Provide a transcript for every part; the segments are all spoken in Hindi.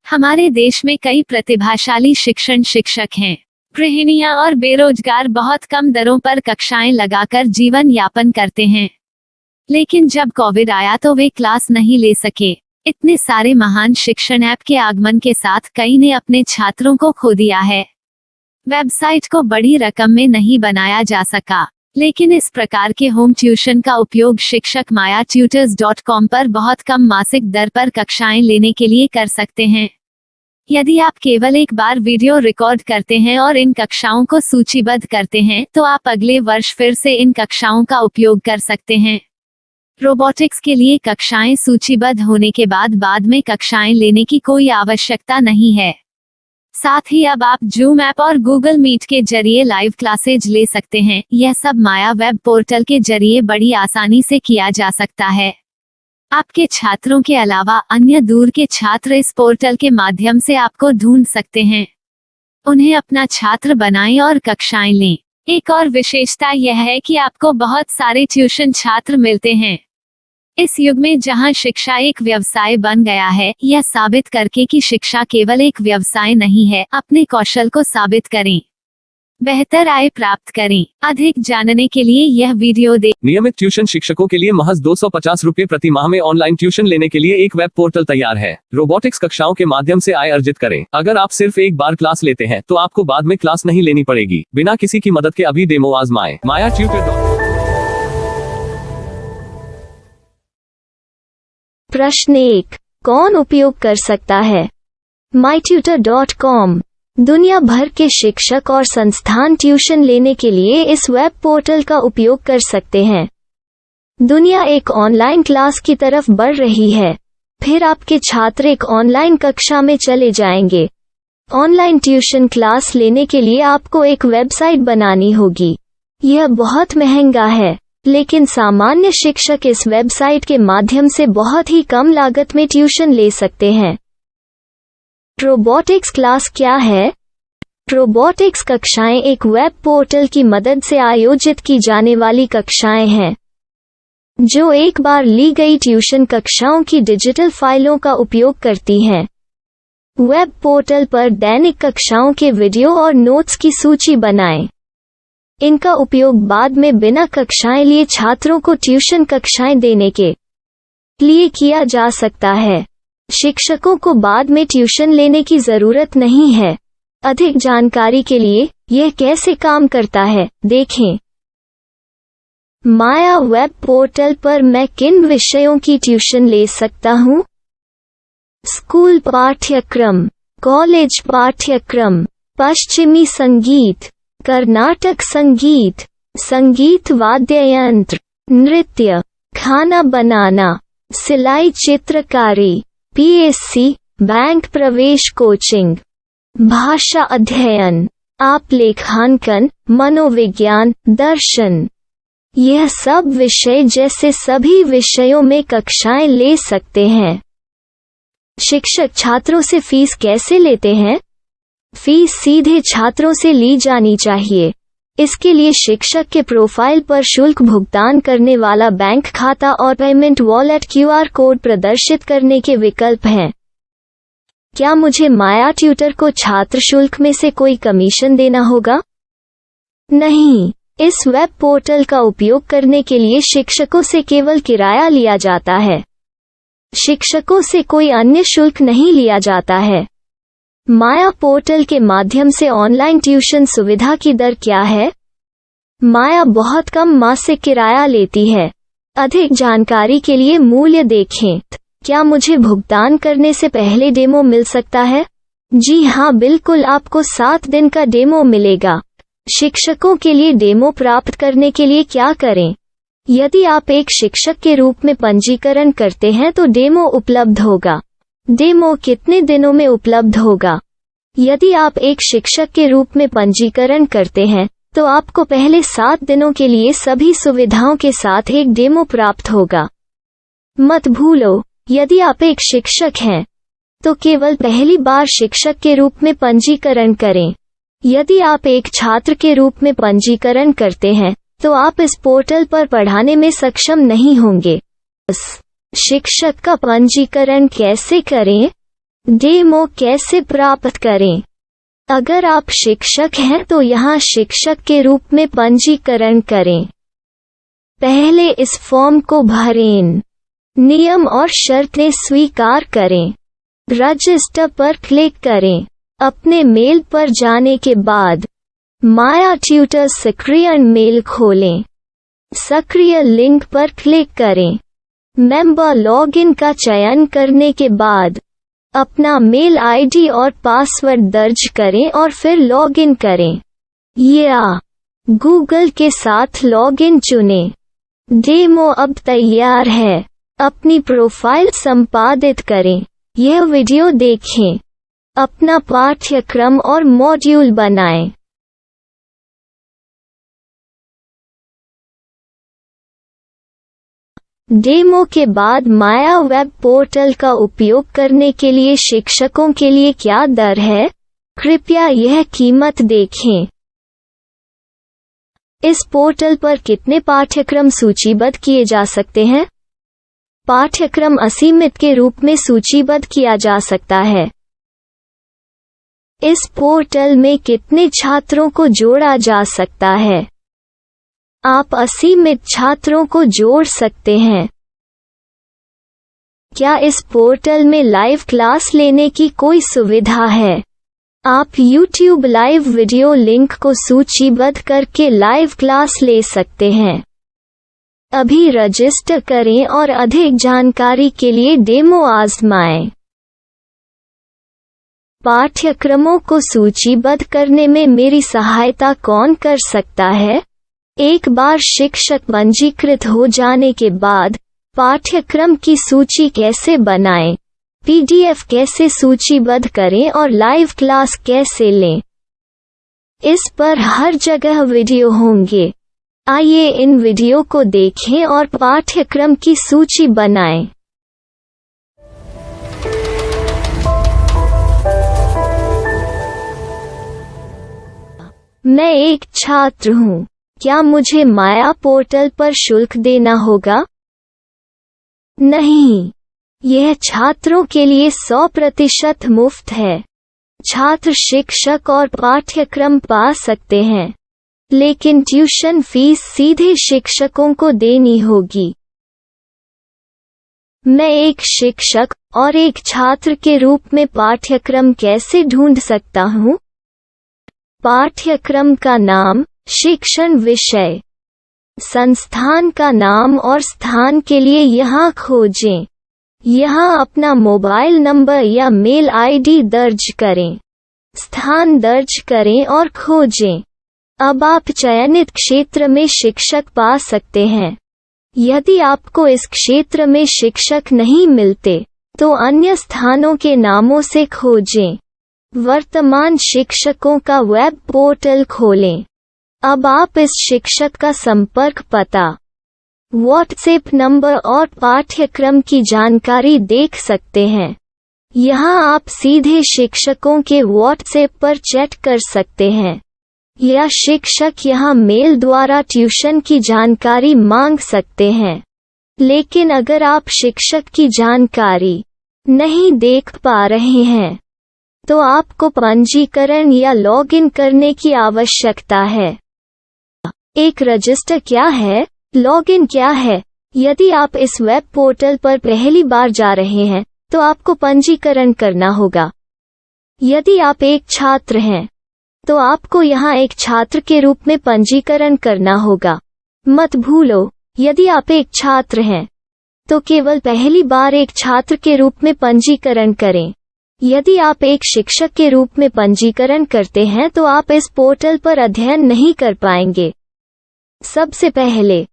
हमारे देश में कई प्रतिभाशाली शिक्षण शिक्षक हैं। गृहिणियां और बेरोजगार बहुत कम दरों पर कक्षाएं लगाकर जीवन यापन करते हैं। लेकिन जब कोविड आया तो वे क्लास नहीं ले सके। इतने सारे महान शिक्षण ऐप के आगमन के साथ कई ने अपने छात्रों को खो दिया है। वेबसाइट को बड़ी रकम में नहीं बनाया जा सका, लेकिन इस प्रकार के होम ट्यूशन का उपयोग शिक्षक myatutors.com पर बहुत कम मासिक दर पर कक्षाएं लेने के लिए कर सकते हैं। यदि आप केवल एक बार वीडियो रिकॉर्ड करते हैं और इन कक्षाओं को सूचीबद्ध करते हैं तो आप अगले वर्ष फिर से इन कक्षाओं का उपयोग कर सकते हैं। रोबोटिक्स के लिए कक्षाएं सूचीबद्ध होने के बाद में कक्षाएं लेने की कोई आवश्यकता नहीं है। साथ ही अब आप जूम ऐप और गूगल मीट के जरिए लाइव क्लासेज ले सकते हैं। यह सब माया वेब पोर्टल के जरिए बड़ी आसानी से किया जा सकता है। आपके छात्रों के अलावा अन्य दूर के छात्र इस पोर्टल के माध्यम से आपको ढूंढ सकते हैं। उन्हें अपना छात्र बनाएं और कक्षाएं लें। एक और विशेषता यह है कि आपको बहुत सारे ट्यूशन छात्र मिलते हैं। इस युग में जहां शिक्षा एक व्यवसाय बन गया है, यह साबित करके कि शिक्षा केवल एक व्यवसाय नहीं है, अपने कौशल को साबित करें, बेहतर आय प्राप्त करें। अधिक जानने के लिए यह वीडियो देखें। नियमित ट्यूशन शिक्षकों के लिए महज 250 रुपए प्रति माह में ऑनलाइन ट्यूशन लेने के लिए एक वेब पोर्टल तैयार है। रोबोटिक्स कक्षाओं के माध्यम से आय अर्जित करें। अगर आप सिर्फ एक बार क्लास लेते हैं तो आपको बाद में क्लास नहीं लेनी पड़ेगी। बिना किसी की मदद के अभी डेमो आजमाएं। myatutors.com। प्रश्न 1, कौन उपयोग कर सकता है? mytutor.com दुनिया भर के शिक्षक और संस्थान ट्यूशन लेने के लिए इस वेब पोर्टल का उपयोग कर सकते हैं। दुनिया एक ऑनलाइन क्लास की तरफ बढ़ रही है। फिर आपके छात्र एक ऑनलाइन कक्षा में चले जाएंगे। ऑनलाइन ट्यूशन क्लास लेने के लिए आपको एक वेबसाइट बनानी होगी। यह बहुत महंगा है, लेकिन सामान्य शिक्षक इस वेबसाइट के माध्यम से बहुत ही कम लागत में ट्यूशन ले सकते हैं। रोबोटिक्स क्लास क्या है? रोबोटिक्स कक्षाएं एक वेब पोर्टल की मदद से आयोजित की जाने वाली कक्षाएं हैं, जो एक बार ली गई ट्यूशन कक्षाओं की डिजिटल फाइलों का उपयोग करती हैं। वेब पोर्टल पर दैनिक कक्षाओं के वीडियो और नोट्स की सूची बनाएं। इनका उपयोग बाद में बिना कक्षाएं लिए छात्रों को ट्यूशन कक्षाएं देने के लिए किया जा सकता है। शिक्षकों को बाद में ट्यूशन लेने की जरूरत नहीं है। अधिक जानकारी के लिए यह कैसे काम करता है, देखें। माया वेब पोर्टल पर मैं किन विषयों की ट्यूशन ले सकता हूँ? स्कूल पाठ्यक्रम, कॉलेज पाठ्यक्रम, पश्चिमी संगीत, कर्नाटक संगीत, संगीत वाद्य यंत्र, नृत्य, खाना बनाना, सिलाई चित्रकारी, पीएससी, बैंक प्रवेश कोचिंग, भाषा अध्ययन, आप लेखांकन, मनोविज्ञान, दर्शन। यह सब विषय जैसे सभी विषयों में कक्षाएं ले सकते हैं। शिक्षक छात्रों से फीस कैसे लेते हैं? फीस सीधे छात्रों से ली जानी चाहिए। इसके लिए शिक्षक के प्रोफाइल पर शुल्क भुगतान करने वाला बैंक खाता और पेमेंट वॉलेट क्यूआर कोड प्रदर्शित करने के विकल्प हैं। क्या मुझे माया ट्यूटर को छात्र शुल्क में से कोई कमीशन देना होगा? नहीं, इस वेब पोर्टल का उपयोग करने के लिए शिक्षकों से केवल किराया लिया जाता है। शिक्षकों से कोई अन्य शुल्क नहीं लिया जाता है। माया पोर्टल के माध्यम से ऑनलाइन ट्यूशन सुविधा की दर क्या है? माया बहुत कम मासिक किराया लेती है। अधिक जानकारी के लिए मूल्य देखें। क्या मुझे भुगतान करने से पहले डेमो मिल सकता है? जी हाँ, बिल्कुल, आपको 7 दिन का डेमो मिलेगा। शिक्षकों के लिए डेमो प्राप्त करने के लिए क्या करें? यदि आप एक शिक्षक के रूप में पंजीकरण करते हैं तो डेमो उपलब्ध होगा। डेमो कितने दिनों में उपलब्ध होगा? यदि आप एक शिक्षक के रूप में पंजीकरण करते हैं तो आपको पहले 7 दिनों के लिए सभी सुविधाओं के साथ एक डेमो प्राप्त होगा। मत भूलो, यदि आप एक शिक्षक हैं तो केवल पहली बार शिक्षक के रूप में पंजीकरण करें। यदि आप एक छात्र के रूप में पंजीकरण करते हैं तो आप इस पोर्टल पर पढ़ाने में सक्षम नहीं होंगे। शिक्षक का पंजीकरण कैसे करें? डेमो कैसे प्राप्त करें? अगर आप शिक्षक हैं तो यहाँ शिक्षक के रूप में पंजीकरण करें। पहले इस फॉर्म को भरें। नियम और शर्तें स्वीकार करें। रजिस्टर पर क्लिक करें। अपने मेल पर जाने के बाद माया ट्यूटर सक्रिय मेल खोलें। सक्रिय लिंक पर क्लिक करें। मेंबर लॉगिन का चयन करने के बाद अपना मेल आईडी और पासवर्ड दर्ज करें और फिर लॉगिन करें या गूगल के साथ लॉगिन चुनें। डेमो अब तैयार है। अपनी प्रोफाइल संपादित करें। यह वीडियो देखें। अपना पाठ्यक्रम और मॉड्यूल बनाएं। डेमो के बाद माया वेब पोर्टल का उपयोग करने के लिए शिक्षकों के लिए क्या दर है? कृपया यह कीमत देखें। इस पोर्टल पर कितने पाठ्यक्रम सूचीबद्ध किए जा सकते हैं? पाठ्यक्रम असीमित के रूप में सूचीबद्ध किया जा सकता है। इस पोर्टल में कितने छात्रों को जोड़ा जा सकता है? आप असीमित छात्रों को जोड़ सकते हैं। क्या इस पोर्टल में लाइव क्लास लेने की कोई सुविधा है? आप YouTube लाइव वीडियो लिंक को सूचीबद्ध करके लाइव क्लास ले सकते हैं। अभी रजिस्टर करें और अधिक जानकारी के लिए डेमो आजमाएं। पाठ्यक्रमों को सूचीबद्ध करने में मेरी सहायता कौन कर सकता है? एक बार शिक्षक पंजीकृत हो जाने के बाद पाठ्यक्रम की सूची कैसे बनाएं? PDF कैसे सूचीबद्ध करें और लाइव क्लास कैसे लें? इस पर हर जगह वीडियो होंगे। आइए इन वीडियो को देखें और पाठ्यक्रम की सूची बनाएं। मैं एक छात्र हूँ। क्या मुझे माया पोर्टल पर शुल्क देना होगा? नहीं, यह छात्रों के लिए 100% मुफ्त है। छात्र शिक्षक और पाठ्यक्रम पा सकते हैं, लेकिन ट्यूशन फीस सीधे शिक्षकों को देनी होगी। मैं एक शिक्षक और एक छात्र के रूप में पाठ्यक्रम कैसे ढूंढ सकता हूँ? पाठ्यक्रम का नाम, शिक्षण विषय, संस्थान का नाम और स्थान के लिए यहाँ खोजें। यहाँ अपना मोबाइल नंबर या मेल आईडी दर्ज करें। स्थान दर्ज करें और खोजें। अब आप चयनित क्षेत्र में शिक्षक पा सकते हैं। यदि आपको इस क्षेत्र में शिक्षक नहीं मिलते, तो अन्य स्थानों के नामों से खोजें। वर्तमान शिक्षकों का वेब पोर्टल खोलें। अब आप इस शिक्षक का संपर्क पता, व्हाट्सएप नंबर और पाठ्यक्रम की जानकारी देख सकते हैं। यहाँ आप सीधे शिक्षकों के व्हाट्सएप पर चैट कर सकते हैं या शिक्षक यहाँ मेल द्वारा ट्यूशन की जानकारी मांग सकते हैं। लेकिन अगर आप शिक्षक की जानकारी नहीं देख पा रहे हैं, तो आपको पंजीकरण या लॉगिन करने की आवश्यकता है। एक रजिस्टर क्या है? लॉगिन क्या है? यदि आप इस वेब पोर्टल पर पहली बार जा रहे हैं, तो आपको पंजीकरण करना होगा। यदि आप एक छात्र हैं, तो आपको यहाँ एक छात्र के रूप में पंजीकरण करना होगा। मत भूलो, यदि आप एक छात्र हैं, तो केवल पहली बार एक छात्र के रूप में पंजीकरण करें। यदि आप एक शिक्षक के रूप में पंजीकरण करते हैं, तो आप इस पोर्टल पर अध्ययन नहीं कर पाएंगे। सबसे पहले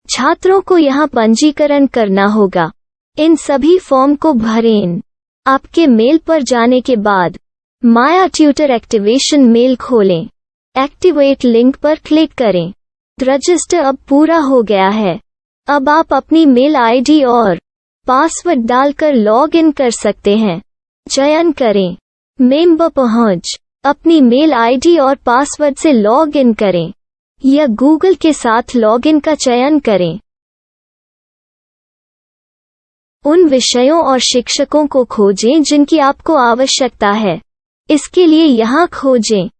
छात्रों को यहाँ पंजीकरण करना होगा। इन सभी फॉर्म को भरें। आपके मेल पर जाने के बाद माया ट्यूटर एक्टिवेशन मेल खोलें। एक्टिवेट लिंक पर क्लिक करें। रजिस्टर अब पूरा हो गया है। अब आप अपनी मेल आईडी और पासवर्ड डालकर लॉग इन कर सकते हैं। चयन करें मेंबर पहुंच। अपनी मेल आईडी और पासवर्ड से लॉग इन करें या गूगल के साथ लॉगिन का चयन करें। उन विषयों और शिक्षकों को खोजें जिनकी आपको आवश्यकता है। इसके लिए यहाँ खोजें।